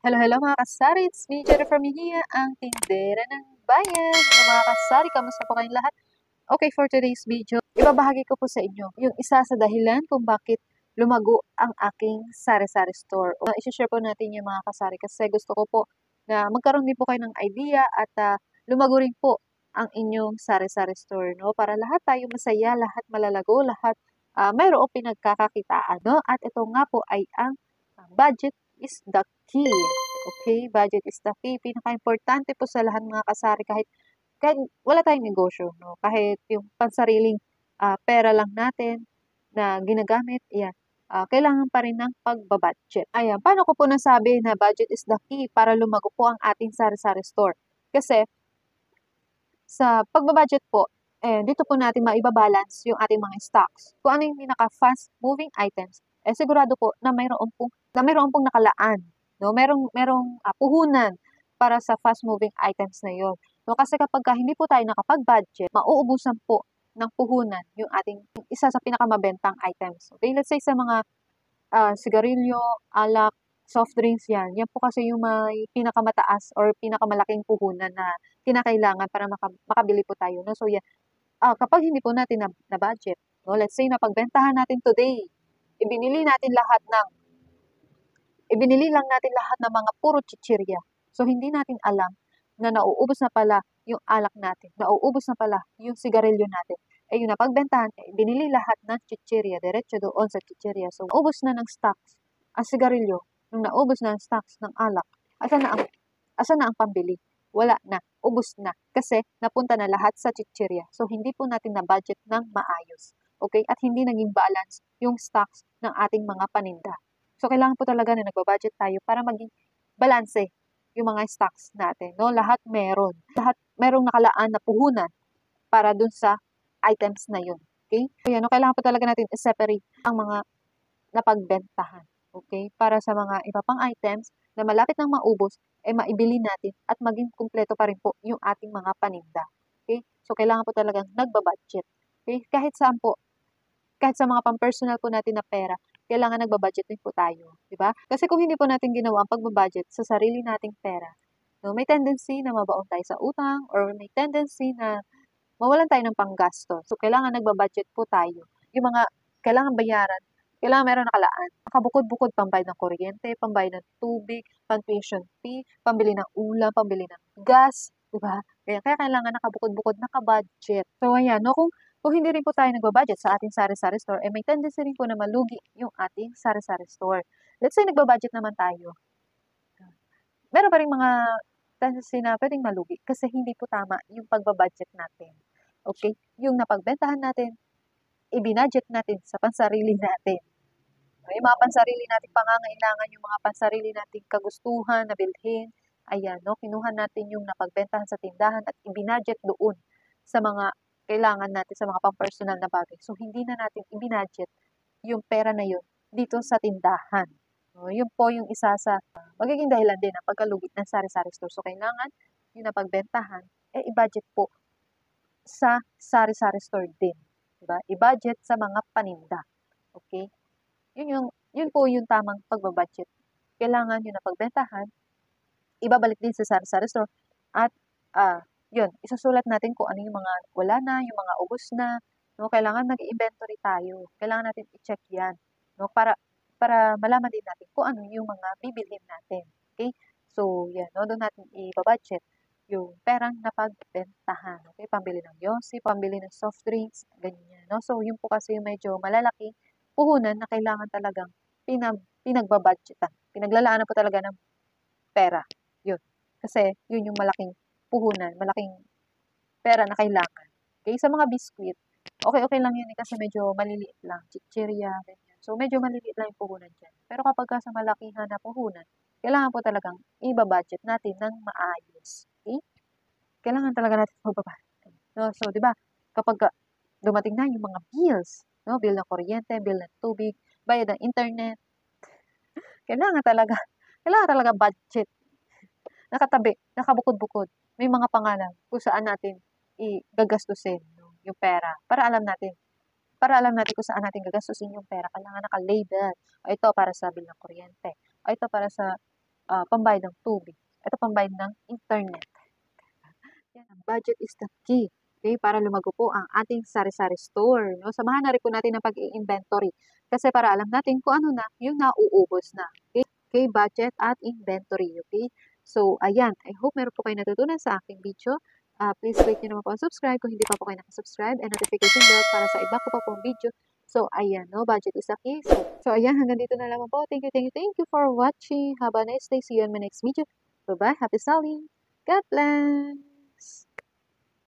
Hello, hello mga kasari! It's me, Jennifer Mejia, ang tindera ng bayan. Hello mga kasari, kamusta po kayong lahat? Okay, for today's video, ibabahagi ko po sa inyo yung isa sa dahilan kung bakit lumago ang aking sari-sari store. I-share po natin yung mga kasari kasi gusto ko po na magkaroon din po kayo ng idea at lumago rin po ang inyong sari-sari store, no? Para lahat tayo masaya, lahat malalago, lahat mayroong pinagkakakitaan, no? At ito nga po ay ang budget is the key. Okay? Budget is the key. Pinaka-importante po sa lahat mga kasari kahit wala tayong negosyo, no? Kahit yung pansariling pera lang natin na ginagamit, yan. Kailangan pa rin ng pagbabudget. Ayan, paano ko po nasabi na budget is the key para lumago po ang ating sari-sari store? Kasi sa pagbabudget po, dito po natin maibabalance yung ating mga stocks. Kung ano yung pinaka-fast moving items, sigurado po na mayroon pong nakalaan, no? Merong puhunan para sa fast moving items na yon. No, kasi kapag hindi po tayo nakapag-budget, mauubusan po ng puhunan yung ating isa sa pinakamabentang items. Okay, let's say sa mga sigarilyo, alak, soft drinks yan. Yan po kasi yung may pinakamataas or pinakamalaking puhunan na kinakailangan para makabili po tayo. No? So yan, kapag hindi po natin na budget, no? Let's say napagbentahan natin today, ibinili lang natin lahat ng mga puro chichirya. So hindi natin alam na nauubos na pala yung alak natin, nauubos na pala yung sigarilyo natin. Yung napagbentahan, binili lahat ng chichirya, diretso doon sa chichirya. So, naubos na ng stocks ang sigarilyo, nung naubos na ang stocks ng alak, asa na ang pambili? Wala na, ubos na. Kasi napunta na lahat sa chichirya. So, hindi po natin na budget ng maayos. Okay? At hindi naging balance yung stocks ng ating mga paninda. So, kailangan po talaga na nagbabudget tayo para maging balanse yung mga stocks natin. No? Lahat merong nakalaan na puhunan para dun sa items na yun. Okay? So, yan, no? Kailangan po talaga natin i-separate ang mga napagbentahan. Okay? Para sa mga iba pang items na malapit nang maubos, maibili natin at maging kumpleto pa rin po yung ating mga paninda. Okay? So, kailangan po talagang nagbabudget. Okay? Kahit saan po, kahit sa mga pang-personal po natin na pera, kailangan nagbabudget din po tayo. Diba? Kasi kung hindi po natin ginawa ang pagbabudget sa sarili nating pera, no, may tendency na mabaon tayo sa utang or may tendency na mawalan tayo ng panggasto. So, kailangan nagbabudget po tayo. Yung mga kailangan bayaran, kailangan meron nakalaan. Nakabukod-bukod, pambayad ng kuryente, pambayad ng tubig, pang-tuition fee, pambili ng ulam, pambili ng gas, di ba? Kaya kailangan nakabukod-bukod, nakabudget. So, ayan, no, kung hindi rin po tayo nagbabudget sa ating sari-sari store, may tendency rin po na malugi yung ating sari-sari store. Let's say nagbabudget naman tayo. Meron pa rin mga tendency na pwedeng malugi kasi hindi po tama yung pagbabudget natin. Okay? Yung napagbentahan natin, ibinudget natin sa pansarili natin. Yung mga pansarili nating pangangailangan, yung mga pansarili nating kagustuhan na bilhin, ayan, no? Kinuha natin yung napagbentahan sa tindahan at ibinudget doon sa mga kailangan natin, sa mga pang-personal na bagay. So, hindi na natin ibinudget yung pera na yun dito sa tindahan. No? Yun po yung isa sa magiging dahilan din ng pagkalugi ng sari-sari store. So, kailangan yung napagbentahan, i-budget po sa sari-sari store din. Diba? I-budget sa mga paninda. Okay? Yun po yung tamang pagbabudget. Kailangan yung napagbentahan, ibabalik din sa sari-sari store at yun, isusulat natin kung ano yung mga wala na, yung mga ubos na, no? Kailangan mag-inventory tayo. Kailangan natin i-check yan, no? Para malaman din natin kung ano yung mga bibilhin natin. Okay? So, yan, no? Doon natin i-budget yung perang napagbentahan. Okay? Pambili ng yosi, pambili ng soft drinks, ganyan. No? So, yun po kasi yung medyo malalaking puhunan na kailangan talagang pinagbabudgetan. Pinaglalaanan po talaga ng pera. Yun. Kasi yun yung malaking puhunan, malaking pera na kailangan. Okay? Sa mga biskuit, okay lang yun kasi medyo maliliit lang. Chichirya, ganyan. So, medyo maliliit lang yung puhunan dyan. Pero kapag sa malakihan na puhunan, kailangan po talagang i-budget natin ng maayos. Okay? Kailangan talaga natin magbabudget. No? So, di ba, kapag dumating na yung mga bills, no? Bill ng kuryente, bill ng tubig, bayad ng internet, kailangan talaga budget. Nakatabi, nakabukod-bukod. May mga pangalan kung saan natin gagastusin, no? Yung pera. Para alam natin kung saan natin gagastusin yung pera. Kailangan naka-label. Ito para sa bill ng kuryente. Ito para sa pambayad ng tubig. Ito pambayad ng internet. Yan, ang budget is the key. Okay, para lumago po ang ating sari-sari store. No? Samahan na rin po natin ang pag-i-inventory. Kasi para alam natin kung ano na yung nauubos na. Okay, okay, budget at inventory. Okay, so ayan, I hope meron po kayo natutunan sa aking video. Please click nyo naman po ang subscribe kung hindi pa po kayo nakasubscribe and notification bell para sa iba ko pa pong video. So, ayan, no, budget is the key. So, ayan, hanggang dito na lamang po. Thank you for watching. Have a nice day. See you on my next video. Bye-bye. Happy selling. God bless.